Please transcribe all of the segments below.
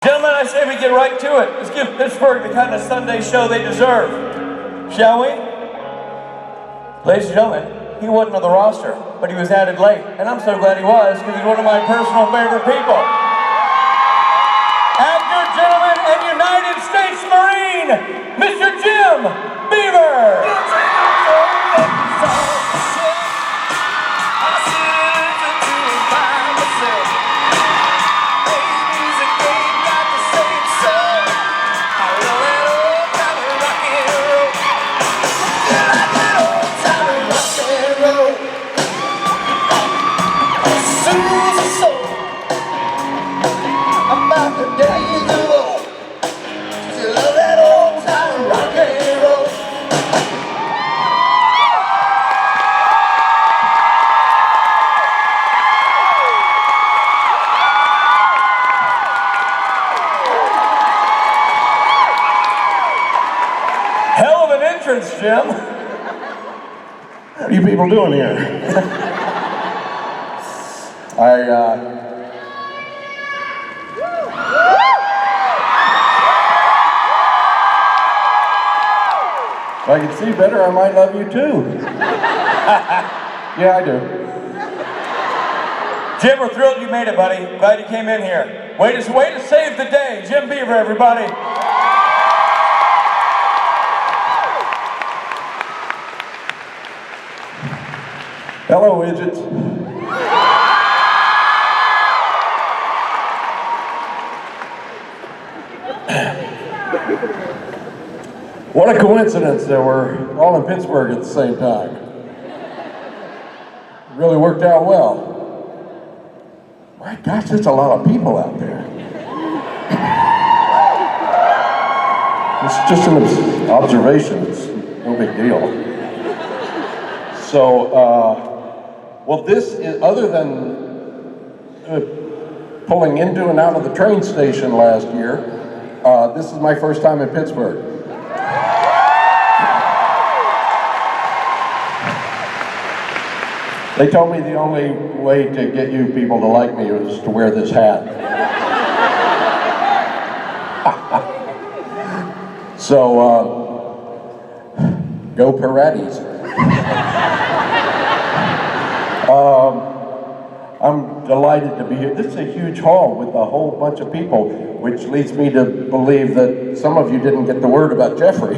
Gentlemen, I say we get right to it. Let's give Pittsburgh the kind of Sunday show they deserve. Shall we? Ladies and gentlemen, he wasn't on the roster, but he was added late. And I'm so glad he was, because he's one of my personal favorite people. Actor, gentleman, and United States Marine, Mr. Jim Beaver. Jim. What are you people doing here? If I could see better, I might love you too. Yeah, I do. Jim, we're thrilled you made it, buddy. Glad you came in here. Way to save the day. Jim Beaver, everybody. Hello, widgets. What a coincidence that we're all in Pittsburgh at the same time. It really worked out well. My gosh, there's a lot of people out there. It's just an observation. It's no big deal. So, well, this is, other than pulling into and out of the train station last year, this is my first time in Pittsburgh. They told me the only way to get you people to like me was to wear this hat. So, go Paredes. I'm delighted to be here. This is a huge hall with a whole bunch of people, which leads me to believe that some of you didn't get the word about Jeffrey.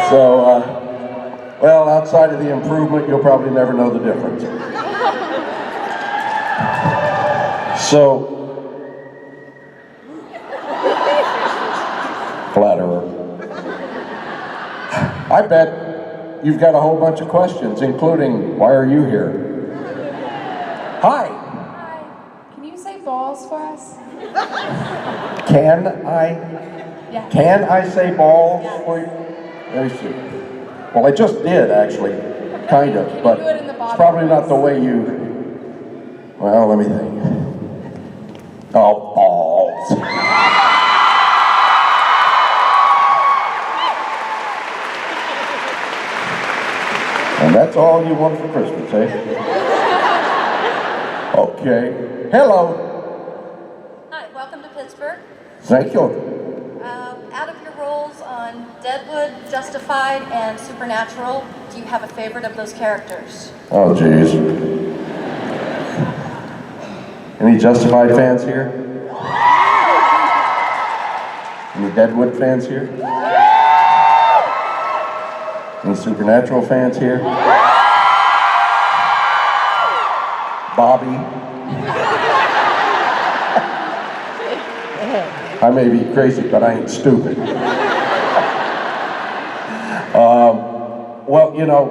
So, well, outside of the improvement, you'll probably never know the difference. So, flatterer. I bet you've got a whole bunch of questions, including, why are you here? Hi. Hi. Can you say balls for us? Can I? Yeah. Can I say balls Yeah. for you? Let me see. Well, I just did, actually. Kind of, but do it in the bottom it's probably not voice? the way you... Well, let me think. Oh, balls. And that's all you want for Christmas, eh? Okay. Hello. Hi, welcome to Pittsburgh. Thank you. Out of your roles on Deadwood, Justified, and Supernatural, do you have a favorite of those characters? Oh, geez. Any Justified fans here? Any Deadwood fans here? Any Supernatural fans here? Bobby? I may be crazy, but I ain't stupid. Well, you know,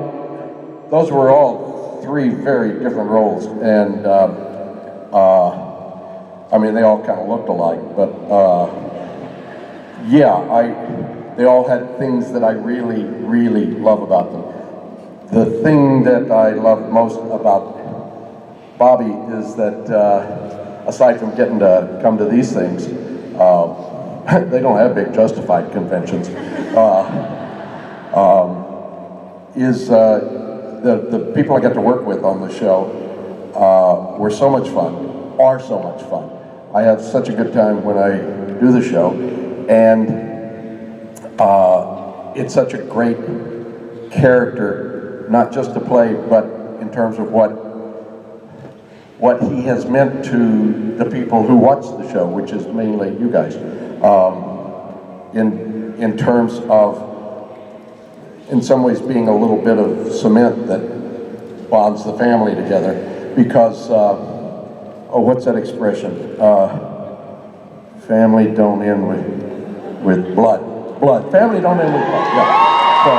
those were all three very different roles, and I mean, they all kind of looked alike, but yeah, they all had things that I really, really love about them. The thing that I love most about Bobby is that, aside from getting to come to these things, they don't have big Justified conventions. The people I got to work with on the show were so much fun. are so much fun. I have such a good time when I do the show, and it's such a great character, not just to play, but in terms of what he has meant to the people who watch the show, which is mainly you guys, in terms of, in some ways, being a little bit of cement that bonds the family together, because, oh, what's that expression? Family don't end with blood. Blood. Family don't end with blood. Yeah. So,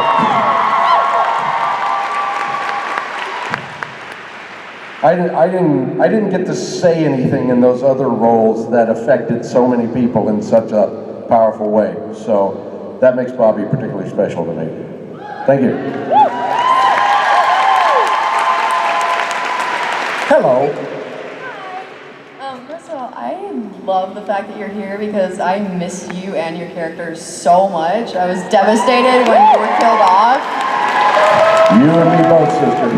I didn't get to say anything in those other roles that affected so many people in such a powerful way. So that makes Bobby particularly special to me. Thank you. Hello. First of all, I love the fact that you're here because I miss you and your characters so much. I was devastated when you were killed off. You and me both, sister.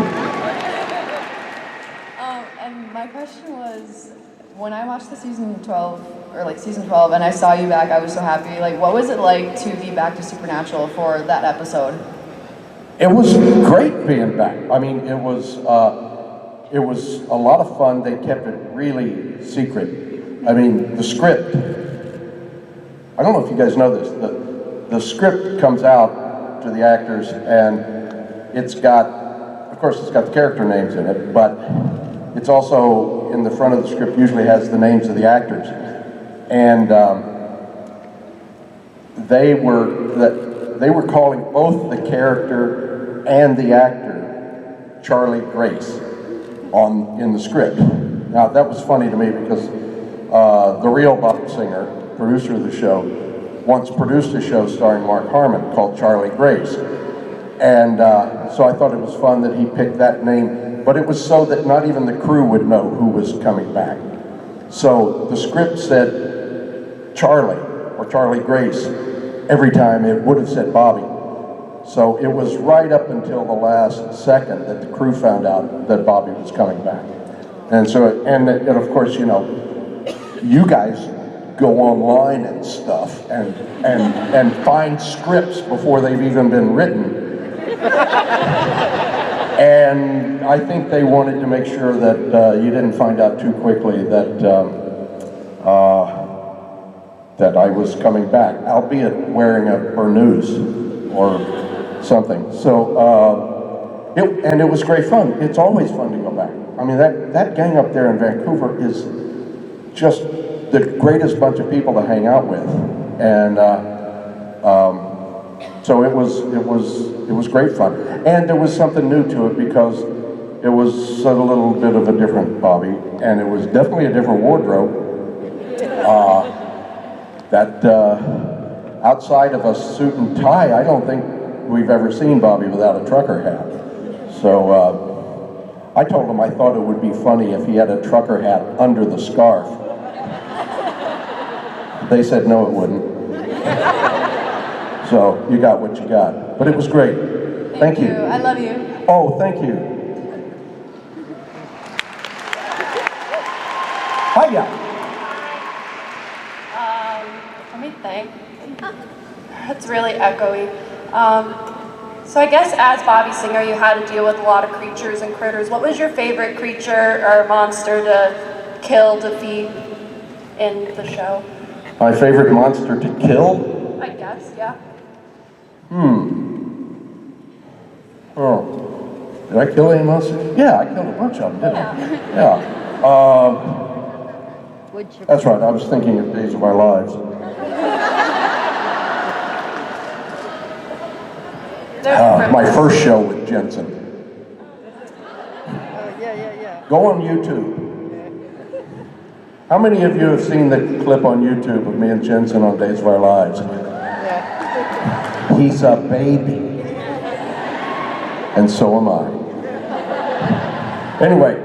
And my question was, when I watched the season 12, and I saw you back, I was so happy. Like, what was it like to be back to Supernatural for that episode? It was great being back. I mean, it was a lot of fun. They kept it really secret. I mean, the script, I don't know if you guys know this, the script comes out to the actors, and it's got, of course, it's got the character names in it, but it's also in the front of the script usually has the names of the actors. And they were calling both the character and the actor Charlie Grace in the script. Now that was funny to me because the real Bob Singer, producer of the show, once produced a show starring Mark Harmon called Charlie Grace. And so I thought it was fun that he picked that name, but it was so that not even the crew would know who was coming back. So the script said Charlie, or Charlie Grace, every time. It would have said Bobby. So it was right up until the last second that the crew found out that Bobby was coming back. And so, and of course, you know, you guys go online and stuff and find scripts before they've even been written. And I think they wanted to make sure that you didn't find out too quickly that that I was coming back, albeit wearing a burnous or something. So, and it was great fun. It's always fun to go back. I mean, that gang up there in Vancouver is just the greatest bunch of people to hang out with. And so it was great fun. And there was something new to it because it was a little bit of a different Bobby, and it was definitely a different wardrobe. Outside of a suit and tie, I don't think we've ever seen Bobby without a trucker hat. So I told him I thought it would be funny if he had a trucker hat under the scarf. They said no, it wouldn't. So you got what you got. But it was great. Thank you. I love you. Oh, thank you. Hiya. Let me think. It's really echoey. So I guess as Bobby Singer, you had to deal with a lot of creatures and critters. What was your favorite creature or monster to kill, defeat in the show? My favorite monster to kill? I guess, yeah. Oh. Did I kill any monsters? Yeah, I killed a bunch of them, didn't I? Yeah. That's right, I was thinking of Days of Our Lives. My first show with Jensen. Go on YouTube. How many of you have seen the clip on YouTube of me and Jensen on Days of Our Lives? He's a baby. And so am I. Anyway.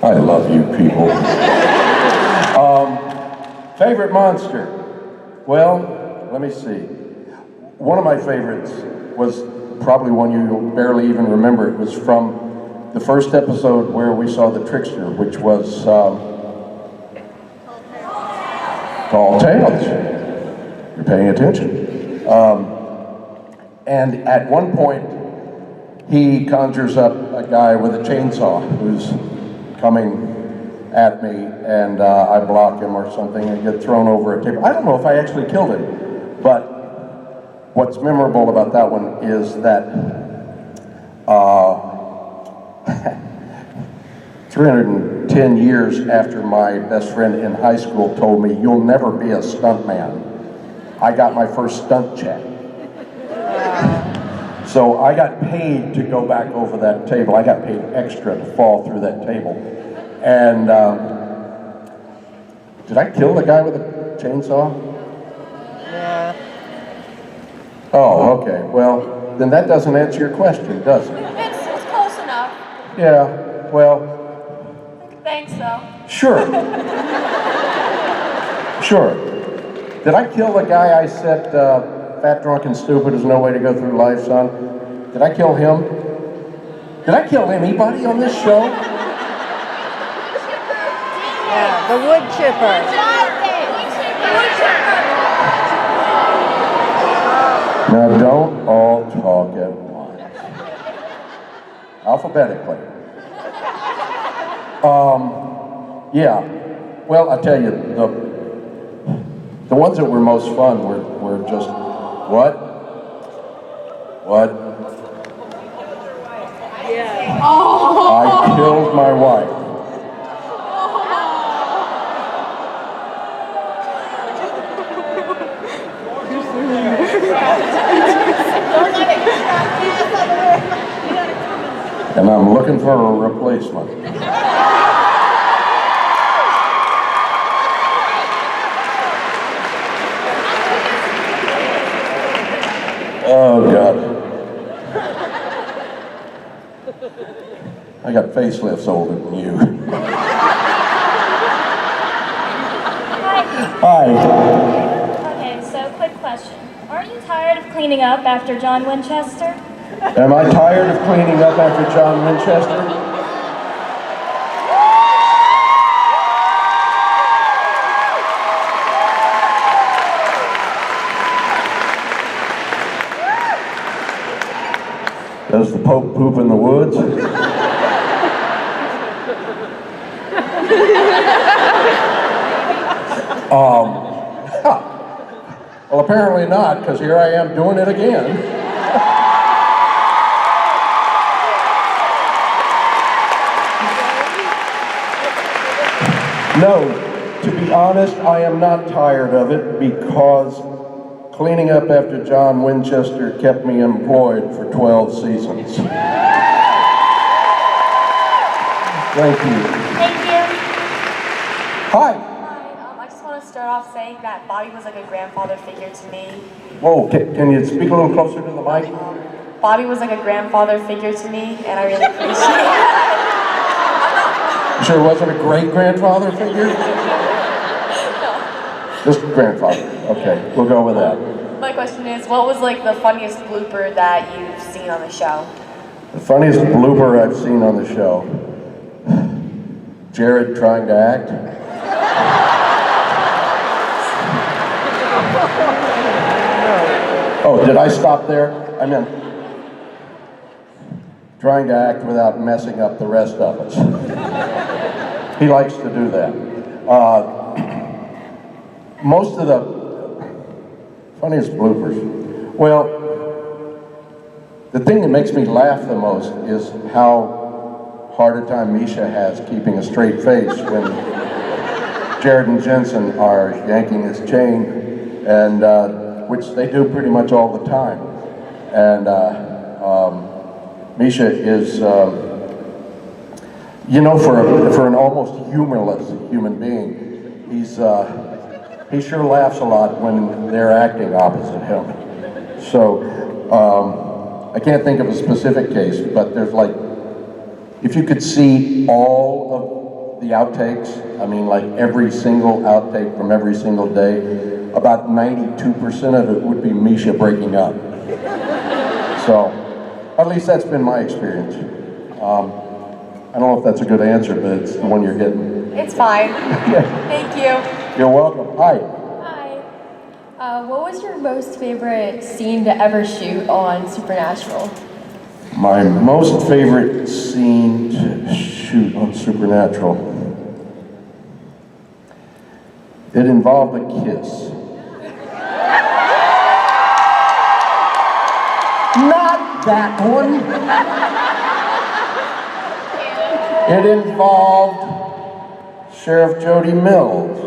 I love you people. Favorite monster? Well, let me see. One of my favorites was probably one you'll barely even remember. It was from the first episode where we saw the trickster, which was Tall Tales. You're paying attention. And at one point, he conjures up a guy with a chainsaw who's coming at me, and I block him or something and get thrown over a table. I don't know if I actually killed him, but what's memorable about that one is that 310 years after my best friend in high school told me, "You'll never be a stuntman," I got my first stunt check. So I got paid to go back over that table. I got paid extra to fall through that table. And did I kill the guy with the chainsaw? Yeah. Oh, okay. Well, then that doesn't answer your question, does it? It's close enough. Yeah, well, Thanks, though. sure. Sure. Did I kill the guy I said, fat, drunk, and stupid is no way to go through life, son? Did I kill him? Did I kill anybody on this show? Yeah, the wood chipper. Now, don't all talk at once. Alphabetically. Yeah. Well, I tell you, the ones that were most fun were just, what? I killed my wife. And I'm looking for a replacement. Oh, God. I got facelifts older than you. Hi. Okay, so quick question. Aren't you tired of cleaning up after John Winchester? Am I tired of cleaning up after John Winchester? Does the Pope poop in the woods? Well, apparently not, because here I am doing it again. No, to be honest, I am not tired of it because cleaning up after John Winchester kept me employed for 12 seasons. Thank you. Thank you. Hi. I just want to start off saying that Bobby was like a grandfather figure to me. Whoa, can you speak a little closer to the mic? Bobby was like a grandfather figure to me, and I really appreciate it. You sure it wasn't a great-grandfather figure? Just grandfather. Okay, we'll go with that. My question is, what was like the funniest blooper that you've seen on the show? The funniest blooper I've seen on the show. Jared trying to act. Oh, did I stop there? I meant trying to act without messing up the rest of us. He likes to do that. Most of the funniest bloopers. Well, the thing that makes me laugh the most is how hard a time Misha has keeping a straight face when Jared and Jensen are yanking his chain, and which they do pretty much all the time. And Misha is, you know, for an almost humorless human being, he sure laughs a lot when they're acting opposite him. So I can't think of a specific case, but there's like, if you could see all of the outtakes, I mean like every single outtake from every single day, about 92% of it would be Misha breaking up. So At least that's been my experience. I don't know if that's a good answer, but it's the one you're getting. It's fine. Thank you. You're welcome. Hi. Hi. What was your most favorite scene to ever shoot on Supernatural? My most favorite scene to shoot on Supernatural. It involved a kiss. Not that one. It involved Sheriff Jody Mills.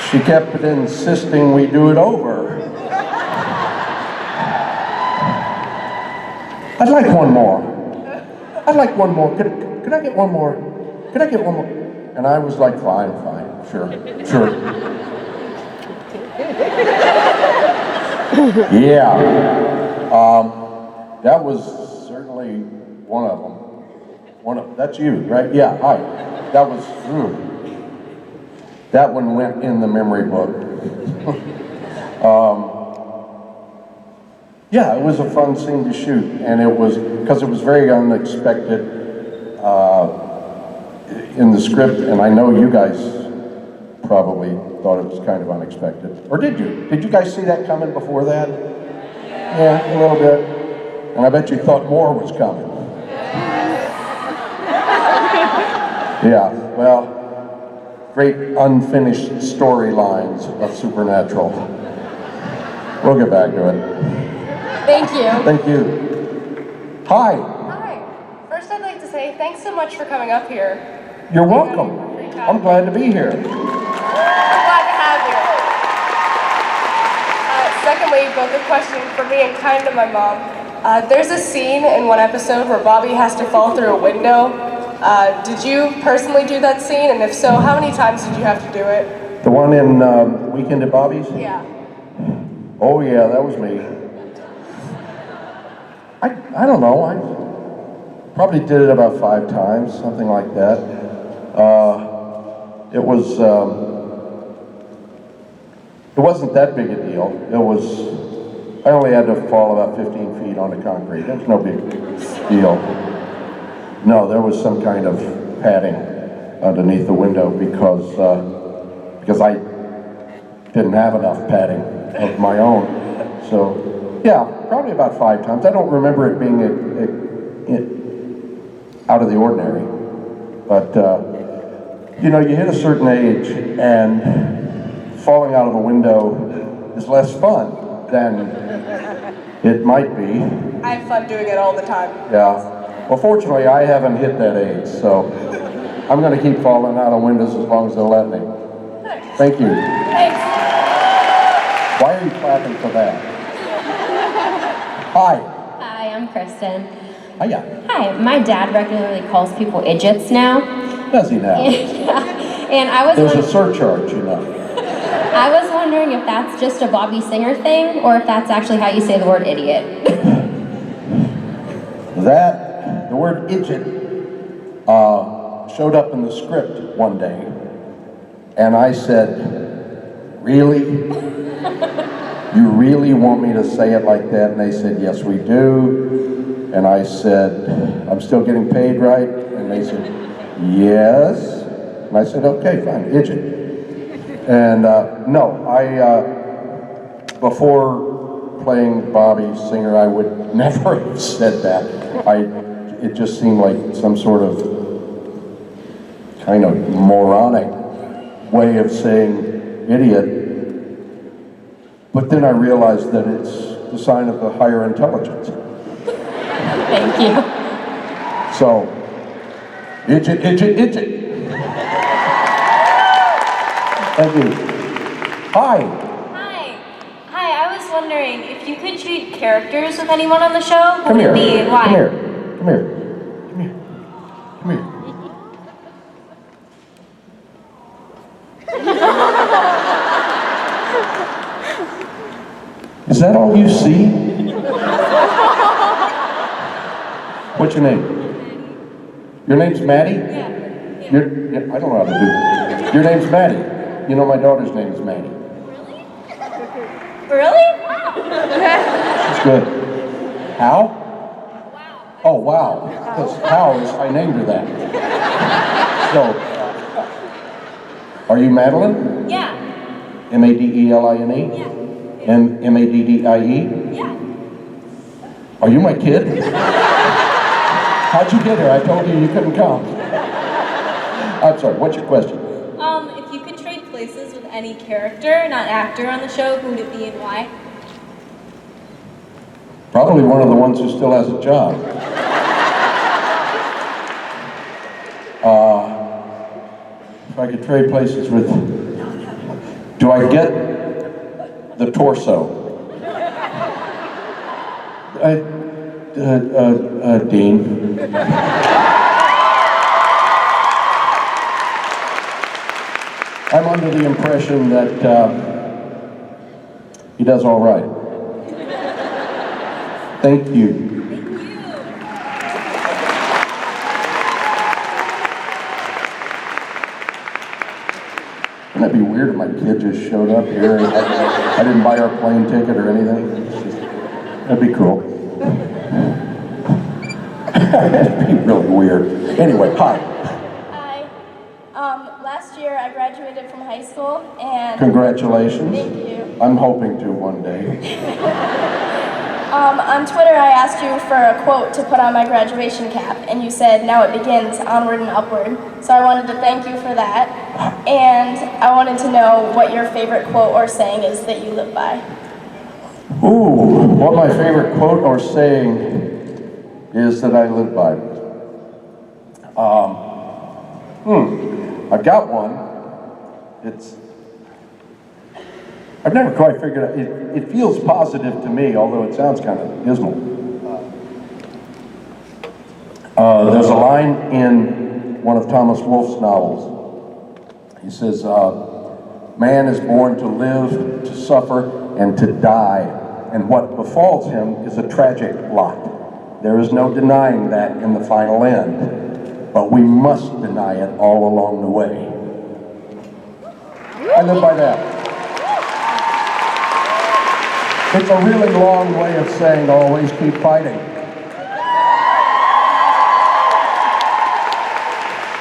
She kept insisting we do it over. I'd like one more. I'd like one more. Could I get one more? Could I get one more? And I was like, fine, sure. Yeah. That was certainly one of them. That's you, right? Yeah, hi. That was, that one went in the memory book. Yeah, it was a fun scene to shoot, and it was, because it was very unexpected in the script, and I know you guys probably thought it was kind of unexpected. Or did you? Did you guys see that coming before that? Yeah, a little bit. And I bet you thought more was coming. Yeah, well, great unfinished storylines of Supernatural. We'll get back to it. Thank you. Thank you. Hi. Hi. First, I'd like to say thanks so much for coming up here. You're welcome. I'm glad to be here. I'm glad to have you. Secondly, both a question for me and kind of my mom. There's a scene in one episode where Bobby has to fall through a window. Did you personally do that scene? And if so, how many times did you have to do it? The one in Weekend at Bobby's? Yeah. Oh yeah, that was me. I don't know, I probably did it about 5 times, something like that. It wasn't that big a deal. I only had to fall about 15 feet onto concrete. That's no big deal. No, there was some kind of padding underneath the window because I didn't have enough padding of my own. So, yeah, probably about 5 times. I don't remember it being out of the ordinary. But, you know, you hit a certain age and falling out of a window is less fun than it might be. I have fun doing it all the time. Yeah. Well, fortunately, I haven't hit that age, so I'm going to keep falling out of windows as long as they'll let me. Nice. Thank you. Thanks. Why are you clapping for that? Hi. Hi, I'm Kristen. Hiya. Hi, my dad regularly calls people idiots now. Does he now? And I was There's a surcharge, you know. I was wondering if that's just a Bobby Singer thing, or if that's actually how you say the word idiot. The word idiot showed up in the script one day, and I said, really? You really want me to say it like that? And they said, yes, we do. And I said, I'm still getting paid, right? And they said, yes. And I said, okay, fine, idiot. And no, before playing Bobby Singer, I would never have said that. It just seemed like some sort of kind of moronic way of saying idiot. But then I realized that it's the sign of the higher intelligence. Thank you. So, idiot. Thank you. Hi. Hi, I was wondering if you could treat characters with anyone on the show, who Come would here. it be and why? Come here. Is that all you see? What's your name? Your name's Maddie? Yeah. I don't know how to do it. Your name's Maddie. You know my daughter's name is Maddie. Really? Really? It's good. How? Oh, wow. Because I named her that. So, are you Madeline? Yeah. Madeline? Yeah. Maddie? Yeah. Are you my kid? How'd you get here? I told you couldn't come. I'm sorry, what's your question? If you could trade places with any character, not actor, on the show, who would it be and why? Probably one of the ones who still has a job. If I could trade places with... Do I get the torso? Dean. I'm under the impression that he does all right. Thank you. Wouldn't that be weird if my kid just showed up here and I didn't buy her a plane ticket or anything? That'd be cool. That'd be really weird. Anyway, hi. Hi. Last year I graduated from high school and... Congratulations. Thank you. I'm hoping to one day. On Twitter I asked you for a quote to put on my graduation cap, and you said, "Now it begins, onward and upward." So I wanted to thank you for that, and I wanted to know what your favorite quote or saying is that you live by. Ooh, what my favorite quote or saying is that I live by. I've got one. I've never quite figured out, it feels positive to me, although it sounds kind of dismal. There's a line in one of Thomas Wolfe's novels. He says, man is born to live, to suffer, and to die, and what befalls him is a tragic lot. There is no denying that in the final end, but we must deny it all along the way. I live by that. It's a really long way of saying always keep fighting.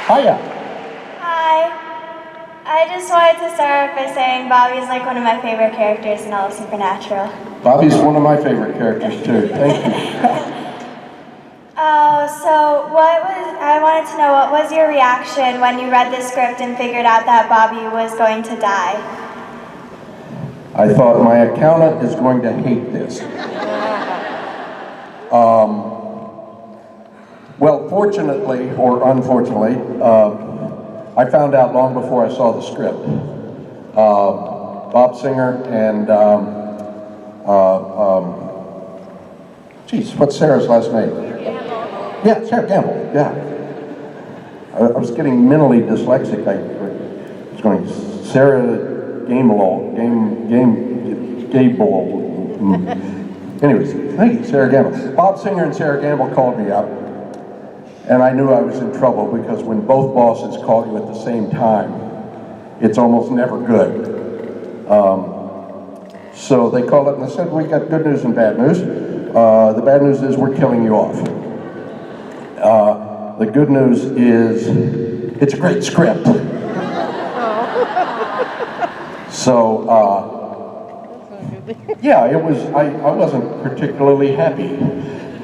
Hiya. Hi. I just wanted to start off by saying Bobby's like one of my favorite characters in all of Supernatural. Bobby's one of my favorite characters too. Thank you. I wanted to know, what was your reaction when you read the script and figured out that Bobby was going to die? I thought my accountant is going to hate this. Well, fortunately, or unfortunately, I found out long before I saw the script. Bob Singer and, geez, what's Sarah's last name? Yeah, Sarah Gamble, yeah. I was getting mentally dyslexic. I was going, Sarah Gable. Anyways, thank you, Sarah Gamble. Bob Singer and Sarah Gamble called me up, and I knew I was in trouble because when both bosses call you at the same time, it's almost never good. So they called up and they said, we got good news and bad news. The bad news is we're killing you off. The good news is it's a great script. So, yeah, it was, I wasn't particularly happy.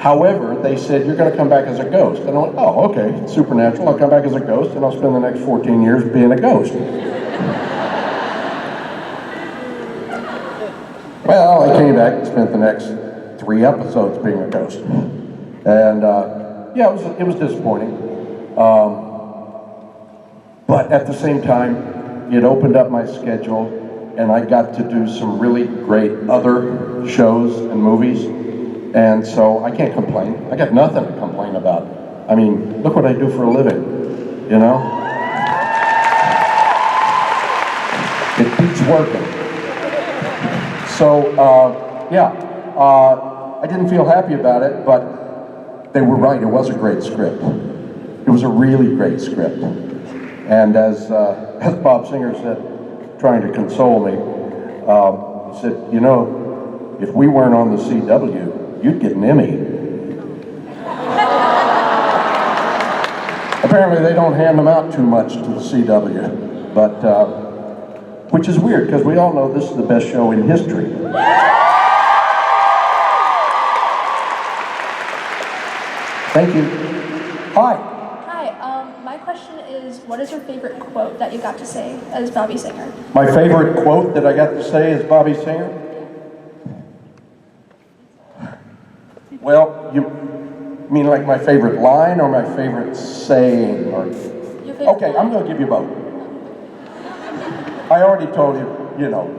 However, they said, you're going to come back as a ghost. And I went, oh, okay, it's supernatural. I'll come back as a ghost, and I'll spend the next 14 years being a ghost. Well, I came back and spent the next 3 episodes being a ghost. And, yeah, it was disappointing. But at the same time, it opened up my schedule, and I got to do some really great other shows and movies, and so I can't complain. I got nothing to complain about. I mean, look what I do for a living, you know? It beats working. So, yeah, I didn't feel happy about it, but they were right, it was a great script. It was a really great script. And as Bob Singer said, trying to console me, said, you know, if we weren't on the CW, you'd get an Emmy. Apparently they don't hand them out too much to the CW, but, which is weird, because we all know this is the best show in history. Thank you. Hi. Hi, my question is, what is your favorite quote that you got to say as Bobby Singer? My favorite quote that I got to say as Bobby Singer? Well, you mean like my favorite line or my favorite saying? Or... Okay, I'm going to give you both. I already told you, you know,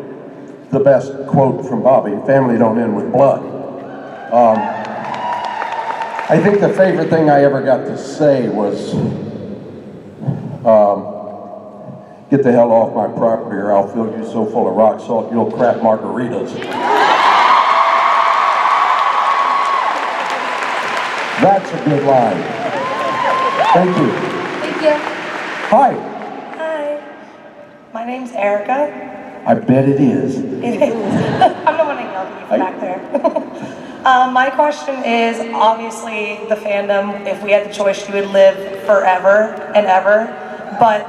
the best quote from Bobby, family don't end with blood. I think the favorite thing I ever got to say was, get the hell off my property or I'll fill you so full of rock salt you'll crap margaritas. That's a good line. Thank you. Thank you. Hi. Hi. My name's Erica. I bet it is. I'm the one that yelled at you from back there. My question is, obviously, the fandom, if we had the choice, you would live forever and ever. But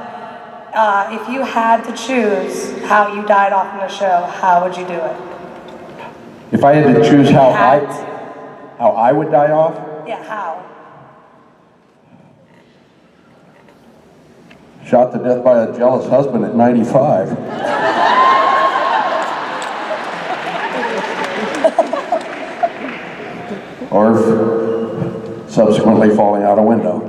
if you had to choose how you died off in the show, how would you do it? If I had to choose how I would die off? Yeah, how? Shot to death by a jealous husband at 95. Or subsequently falling out a window.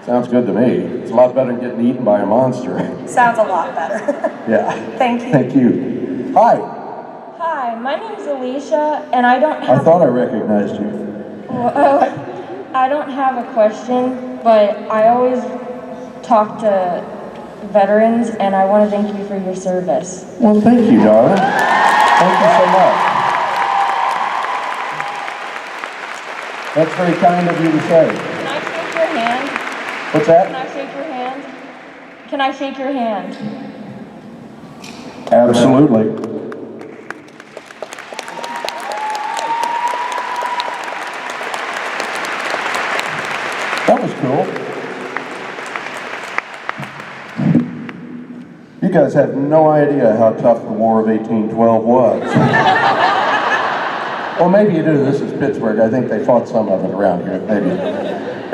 Sounds good to me. It's a lot better than getting eaten by a monster. Sounds a lot better. Yeah. Thank you. Thank you. Hi. Hi, my name's Alicia, and I don't I have... thought I recognized you. I don't have a question, but I always talk to veterans, and I want to thank you for your service. Well, thank you, darling. Thank you so much. That's very kind of you to say. Can I shake your hand? What's that? Can I shake your hand? Can I shake your hand? Absolutely. That was cool. You guys have no idea how tough the War of 1812 was. Well, maybe you do. This is Pittsburgh. I think they fought some of it around here, maybe.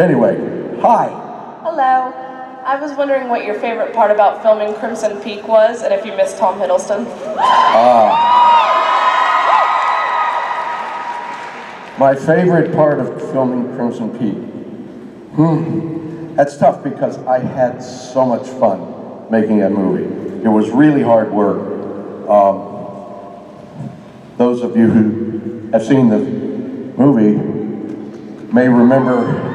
Anyway, hi. Hello. I was wondering what your favorite part about filming Crimson Peak was, and if you miss Tom Hiddleston. My favorite part of filming Crimson Peak? That's tough because I had so much fun making that movie. It was really hard work. Those of you who have seen the movie may remember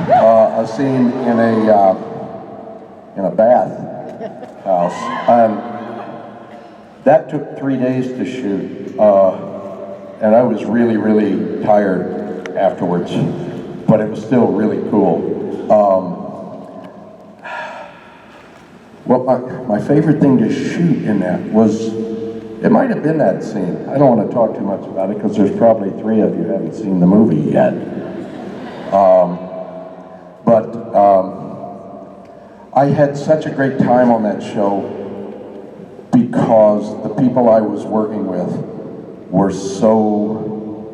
a scene in a bath house, and that took 3 days to shoot, and I was really, really tired afterwards, but it was still really cool. Well, my favorite thing to shoot in that was, it might have been that scene. I don't want to talk too much about it because there's probably 3 of you who haven't seen the movie yet. I had such a great time on that show because the people I was working with were so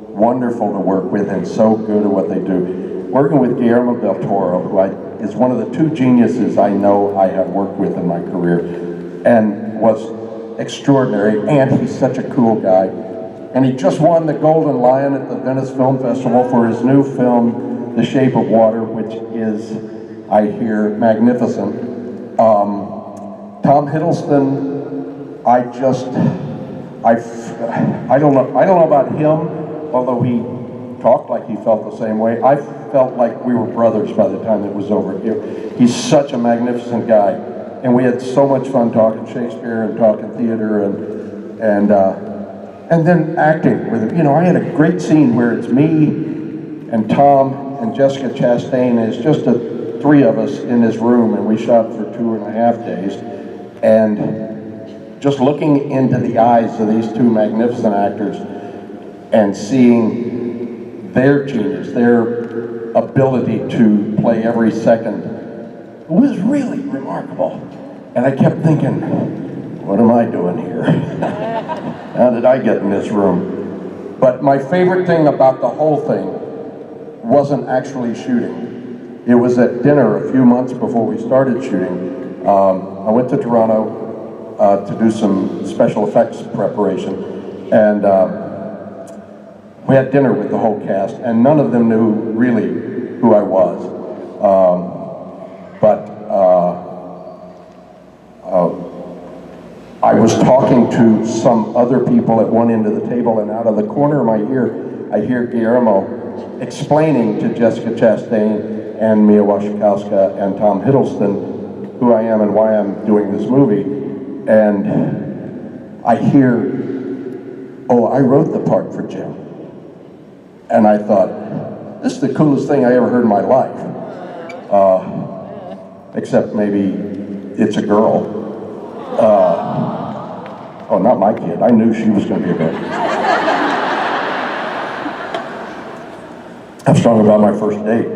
wonderful to work with and so good at what they do. Working with Guillermo del Toro, who is one of the 2 geniuses I know I have worked with in my career, and was extraordinary, and he's such a cool guy. And he just won the Golden Lion at the Venice Film Festival for his new film, The Shape of Water, which is, I hear, magnificent. Tom Hiddleston, I don't know about him, although he talked like he felt the same way. I felt like we were brothers by the time it was over. He's such a magnificent guy, and we had so much fun talking Shakespeare and talking theater and then acting with him. You know, I had a great scene where it's me and Tom and Jessica Chastain. It's just the 3 of us in this room, and we shot for 2.5 days. And just looking into the eyes of these two magnificent actors and seeing their genius, their ability to play every second was really remarkable. And I kept thinking, what am I doing here? How did I get in this room? But my favorite thing about the whole thing wasn't actually shooting. It was at dinner a few months before we started shooting. I went to Toronto to do some special effects preparation, and we had dinner with the whole cast, and none of them knew really who I was. I was talking to some other people at one end of the table, and out of the corner of my ear, I hear Guillermo explaining to Jessica Chastain and Mia Wasikowska and Tom Hiddleston who I am and why I'm doing this movie. And I hear, oh, I wrote the part for Jim. And I thought, this is the coolest thing I ever heard in my life. Except maybe it's a girl. Oh, not my kid. I knew she was going to be a girl. I'm strong about my first date.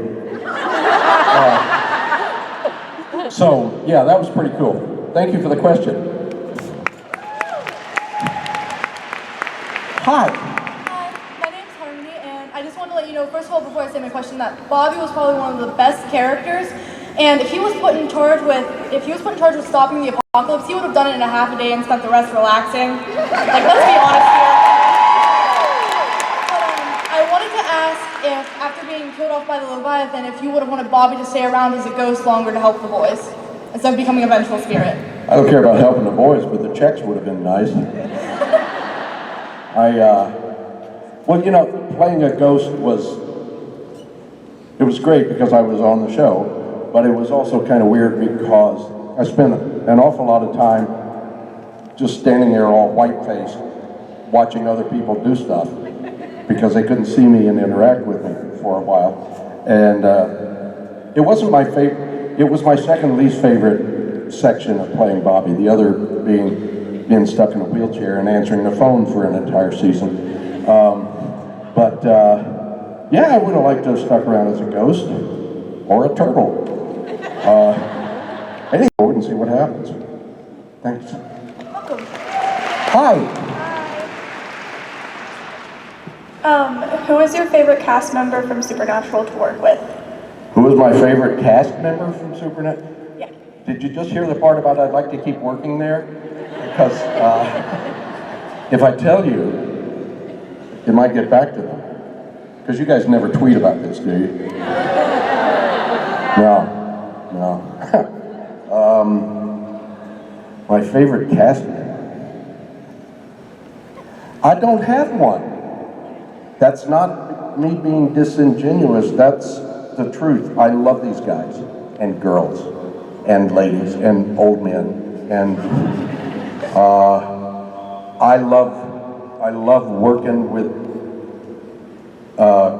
So, yeah, that was pretty cool. Thank you for the question. Hi. My name's Harmony, and I just wanted to let you know, first of all, before I say my question, that Bobby was probably one of the best characters. And if he was put in charge with stopping the apocalypse, he would have done it in a half a day and spent the rest relaxing. Like, let's be honest here. But I wanted to ask if, after being killed off by the Leviathan, if you would have wanted Bobby to stay around as a ghost longer to help the boys, instead of becoming a vengeful spirit. I don't care about helping the boys, but the checks would have been nice. Well, you know, playing a ghost it was great because I was on the show. But it was also kind of weird because I spent an awful lot of time just standing there all white-faced, watching other people do stuff because they couldn't see me and interact with me for a while. And it wasn't my favorite, it was my second least favorite section of playing Bobby, the other being stuck in a wheelchair and answering the phone for an entire season. Yeah, I would have liked to have stuck around as a ghost or a turtle. Anyway, and see what happens. Thanks. Welcome. Hi. Who is your favorite cast member from Supernatural to work with? Who is my favorite cast member from Supernatural? Yeah. Did you just hear the part about I'd like to keep working there? Because if I tell you, it might get back to them. Because you guys never tweet about this, do you? No. My favorite cast member? I don't have one. That's not me being disingenuous, that's the truth. I love these guys and girls and ladies and old men, and I love working with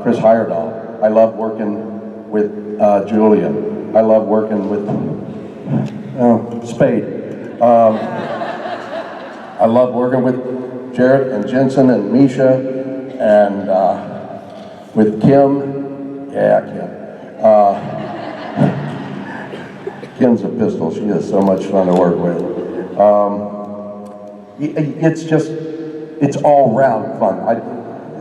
Chris Heyerdahl. I love working with Julia. I love working with Spade. I love working with Jarrett and Jensen and Misha and with Kim. Yeah, Kim. Kim's a pistol. She is so much fun to work with. It's all round fun.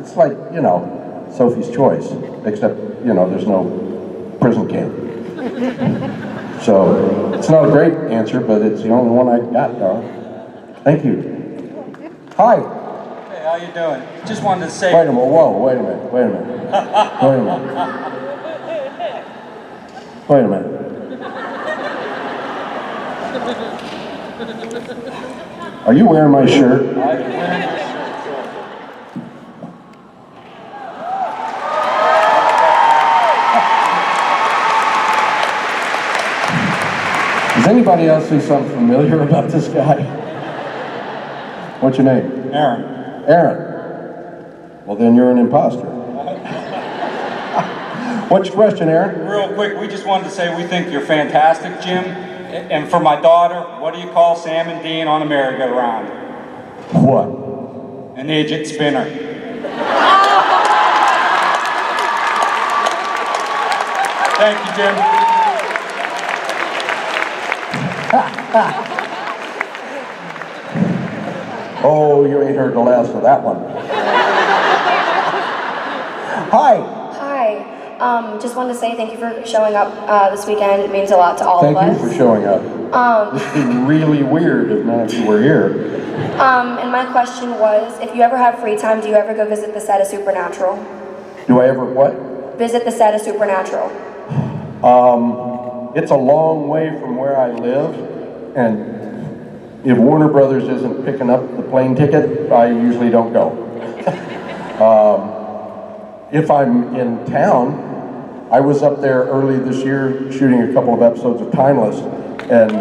It's like, you know, Sophie's Choice, except, you know, there's no prison camp. So, it's not a great answer, but it's the only one I got, darling. Thank you. Hi. Hey, how you doing? Just wanted to say... Wait a minute, whoa, wait a minute. Wait a minute. Are you wearing my shirt? I'm wearing your shirt. Does anybody else see something familiar about this guy? What's your name? Aaron. Aaron. Well, then you're an imposter. What's your question, Aaron? Real quick, we just wanted to say we think you're fantastic, Jim, And for my daughter, what do you call Sam and Dean on a merry-go-round? What? An idiot spinner. Thank you, Jim. Oh, you ain't heard the last of that one. Hi. Hi. Just wanted to say thank you for showing up this weekend. It means a lot to all of us. Thank you for showing up. This would be really weird if none of you were here. And my question was, if you ever have free time, do you ever go visit the set of Supernatural? Do I ever what? Visit the set of Supernatural. It's a long way from where I live, and if Warner Brothers isn't picking up the plane ticket, I usually don't go. If I'm in town, I was up there early this year shooting a couple of episodes of Timeless, and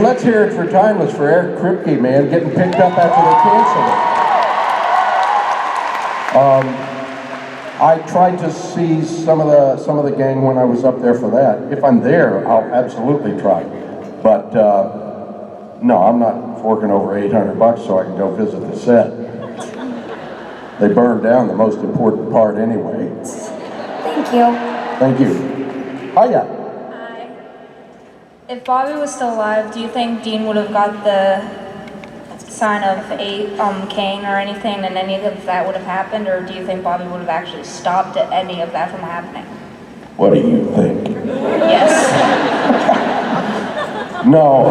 let's hear it for Timeless for Eric Kripke, man, getting picked up after they canceled it. I tried to see some of the gang when I was up there for that. If I'm there, I'll absolutely try. But no, I'm not forking over $800 so I can go visit the set. They burned down the most important part anyway. Thank you. Thank you. Hiya. Hi. If Bobby was still alive, do you think Dean would have got the sign of Cain or anything, and any of that would have happened, or do you think Bobby would have actually stopped any of that from happening? What do you think? Yes. No,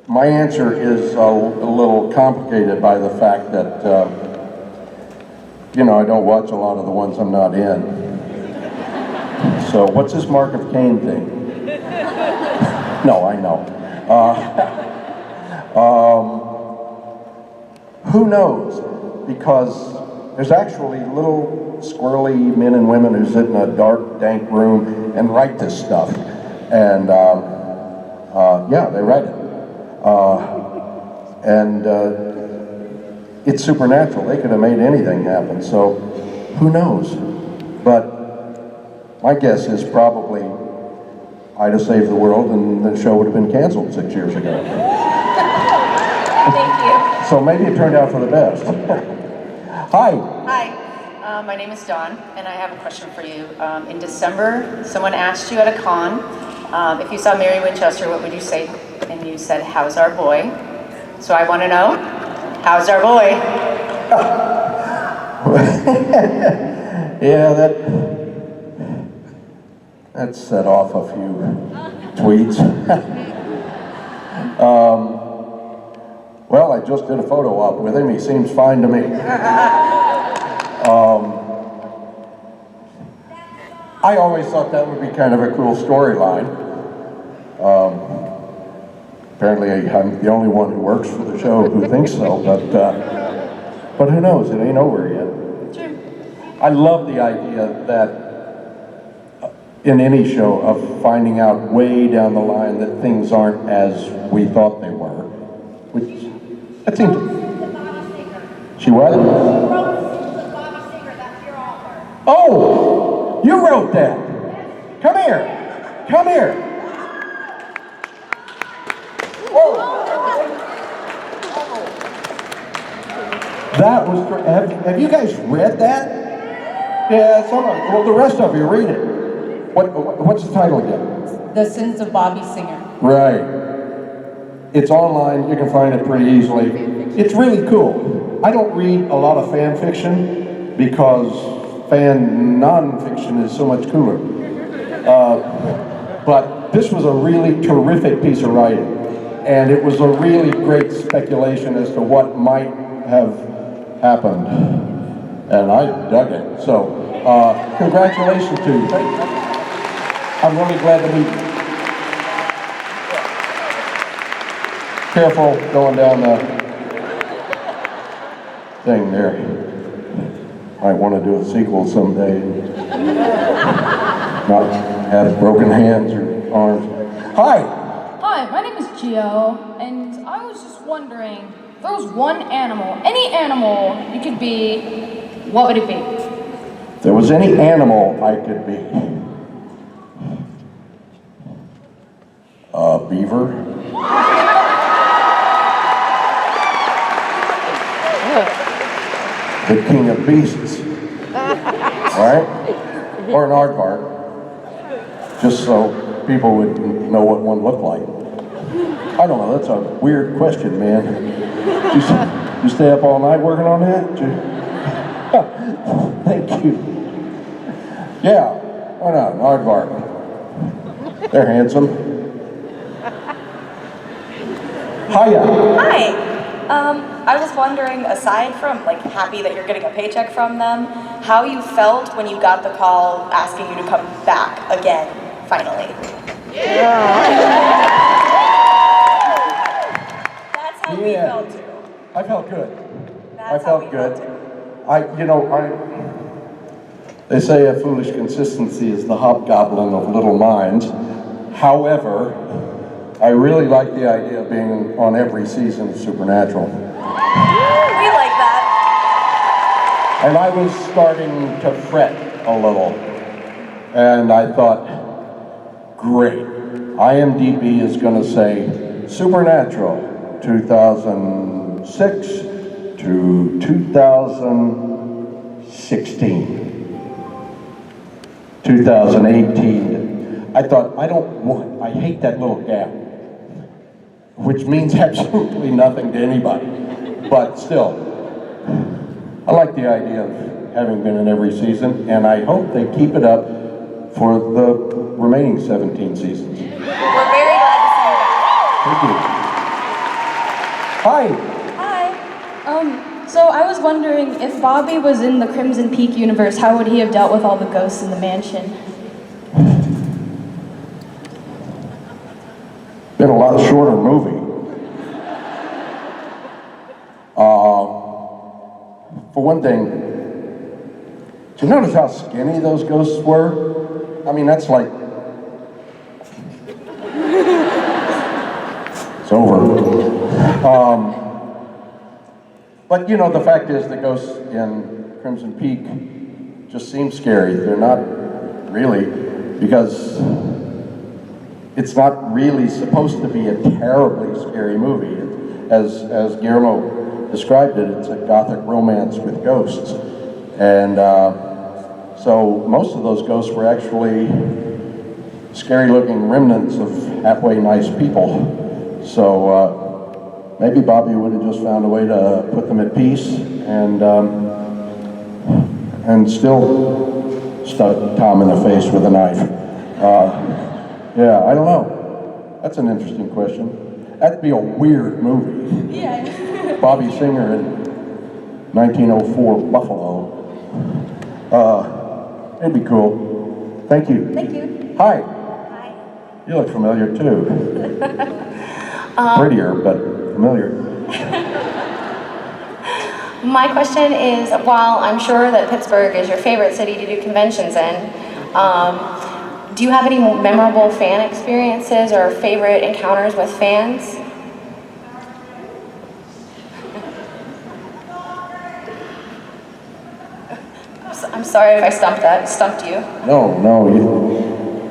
my answer is a little complicated by the fact that, I don't watch a lot of the ones I'm not in. So what's this Mark of Cain thing? No, I know. Who knows? Because there's actually little squirrely men and women who sit in a dark, dank room and write this stuff. And yeah, they write it. It's supernatural. They could have made anything happen. So who knows? But my guess is probably I'd have saved the world and the show would have been canceled 6 years ago. Thank you. So maybe it turned out for the best. Hi. Hi. My name is Dawn, and I have a question for you. In December, someone asked you at a con if you saw Mary Winchester, what would you say? And you said, "How's our boy?" So I want to know, how's our boy? Yeah, that set off a few tweets. Well, I just did a photo op with him. He seems fine to me. I always thought that would be kind of a cool storyline. Apparently, I'm the only one who works for the show who thinks so, but who knows? It ain't over yet. Sure. I love the idea that in any show of finding out way down the line that things aren't as we thought they were, which that seems. She what? Oh, you wrote that. Come here. Come here. Whoa. That was. Have you guys read that? Yeah, well, the rest of you read it. What's the title again? The Sins of Bobby Singer. Right. It's online. You can find it pretty easily. It's really cool. I don't read a lot of fan fiction because fan non-fiction is so much cooler. But this was a really terrific piece of writing, and it was a really great speculation as to what might have happened, and I dug it. So, congratulations to you. I'm really glad to meet you. Careful going down the thing there. I want to do a sequel someday. Not have broken hands or arms. Hi. Hi, my name is Gio, and I was just wondering, if there was one animal, any animal you could be, what would it be? If there was any animal I could be, Beaver. The king of beasts. Right? Or an aardvark. Just so people would know what one looked like. I don't know, that's a weird question, man. Did you stay up all night working on that? Thank you. Yeah, why not? An aardvark. They're handsome. Hiya. Hi. I was wondering, aside from like happy that you're getting a paycheck from them, how you felt when you got the call asking you to come back again, finally. That's how we felt too. I felt good. That's I felt good. They say a foolish consistency is the hobgoblin of little minds. However, I really like the idea of being on every season of Supernatural. We like that. And I was starting to fret a little. And I thought, great. IMDb is going to say Supernatural 2006 to 2016. 2018. I thought, I hate that little gap, which means absolutely nothing to anybody. But still, I like the idea of having been in every season, and I hope they keep it up for the remaining 17 seasons. We're very glad to see you back. Thank you. Hi. So I was wondering, if Bobby was in the Crimson Peak universe, how would he have dealt with all the ghosts in the mansion? Been a lot shorter movie. For one thing, did you notice how skinny those ghosts were? I mean, that's like... It's over. But you know, the fact is the ghosts in Crimson Peak just seem scary. They're not really, because it's not really supposed to be a terribly scary movie. As Guillermo described it, it's a gothic romance with ghosts. And so most of those ghosts were actually scary looking remnants of halfway nice people. So maybe Bobby would have just found a way to put them at peace and still stuck Tom in the face with a knife. Yeah, I don't know. That's an interesting question. That'd be a weird movie. Yeah. Bobby Singer in 1904 Buffalo. It'd be cool. Thank you. Thank you. Hi. You look familiar too. Prettier, but familiar. My question is, while I'm sure that Pittsburgh is your favorite city to do conventions in, do you have any memorable fan experiences or favorite encounters with fans? I'm sorry if I stumped you. No,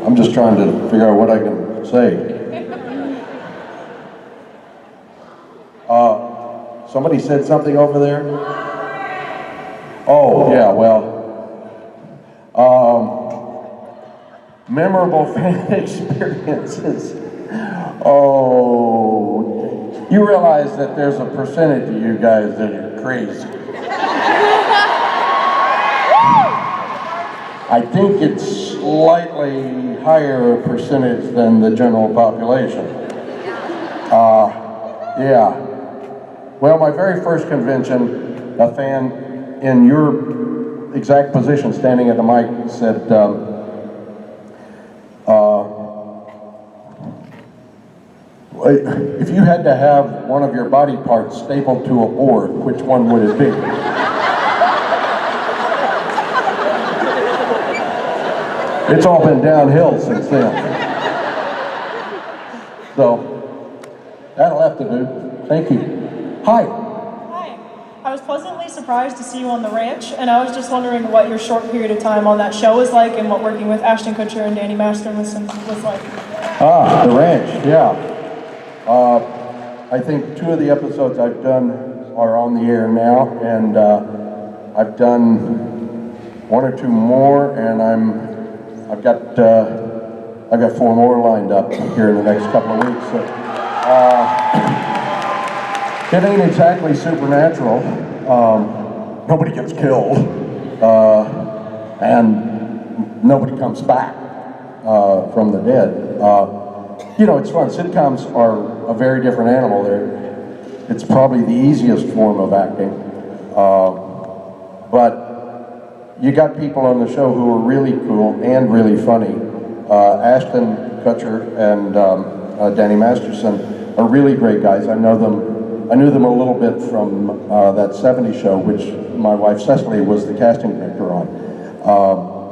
I'm just trying to figure out what I can say. Somebody said something over there? Oh, yeah, well, memorable fan experiences. Oh, you realize that there's a percentage of you guys that are crazy. I think it's slightly higher percentage than the general population. Yeah. Well, my very first convention, a fan in your exact position, standing at the mic, said, if you had to have one of your body parts stapled to a board, which one would it be? It's all been downhill since then. So, that'll have to do. Thank you. Hi. I was pleasantly surprised to see you on the ranch, and I was just wondering what your short period of time on that show was like, and what working with Ashton Kutcher and Danny Masterson was like. The ranch, yeah. I think 2 of the episodes I've done are on the air now, and I've done 1 or 2 more, and I've got 4 more lined up here in the next couple of weeks. So, it ain't exactly supernatural. Nobody gets killed, and nobody comes back from the dead. You know, it's fun. Sitcoms are a very different animal. It's probably the easiest form of acting, but you got people on the show who are really cool and really funny. Ashton Kutcher and Danny Masterson are really great guys. I knew them a little bit from that '70s show, which my wife Cecily was the casting director on.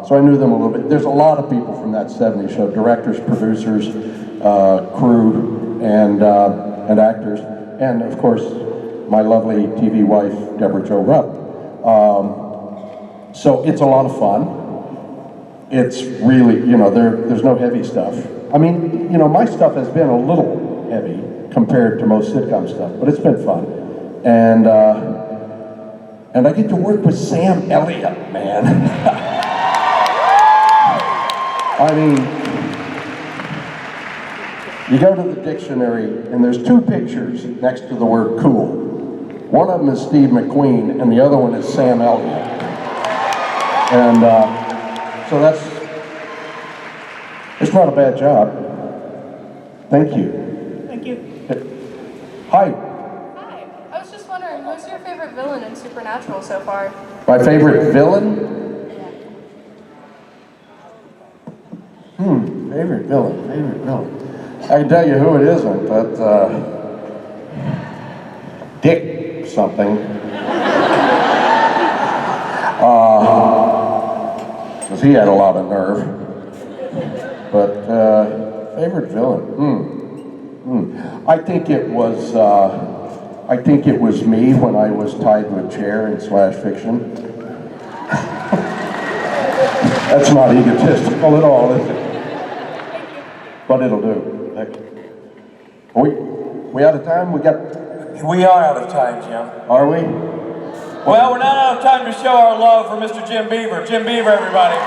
So I knew them a little bit. There's a lot of people from that '70s show: directors, producers, crew, and actors, and of course my lovely TV wife Deborah Jo Rupp. So it's a lot of fun. It's really, you know, there's no heavy stuff. I mean, you know, my stuff has been a little heavy compared to most sitcom stuff, but it's been fun. And I get to work with Sam Elliott, man. I mean, you go to the dictionary and there's 2 pictures next to the word cool. One of them is Steve McQueen and the other one is Sam Elliott. And so it's not a bad job. Thank you. Thank you. Hi. Hi. I was just wondering, who's your favorite villain in Supernatural so far? My favorite villain? Favorite villain. I can tell you who it isn't, but Dick something. Because he had a lot of nerve. But favorite villain? I think it was me when I was tied to a chair in Slash Fiction. That's not egotistical at all, is it? But it'll do. We out of time? We are out of time, Jim. Are we? Well, we're not out of time to show our love for Mr. Jim Beaver. Jim Beaver, everybody.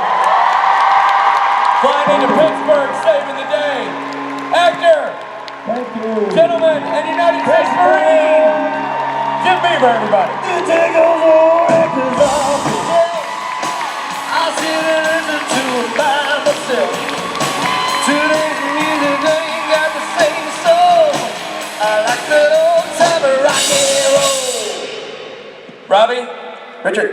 Flying into Pittsburgh, saving the day. Actor. Thank you. Gentleman and United States Marine. Jim Beaver, everybody. You take over actors off the shelf. I sit and listen to them by myself. Today's music, they ain't got the same soul. I like that old time rock and roll. Robbie, Richard.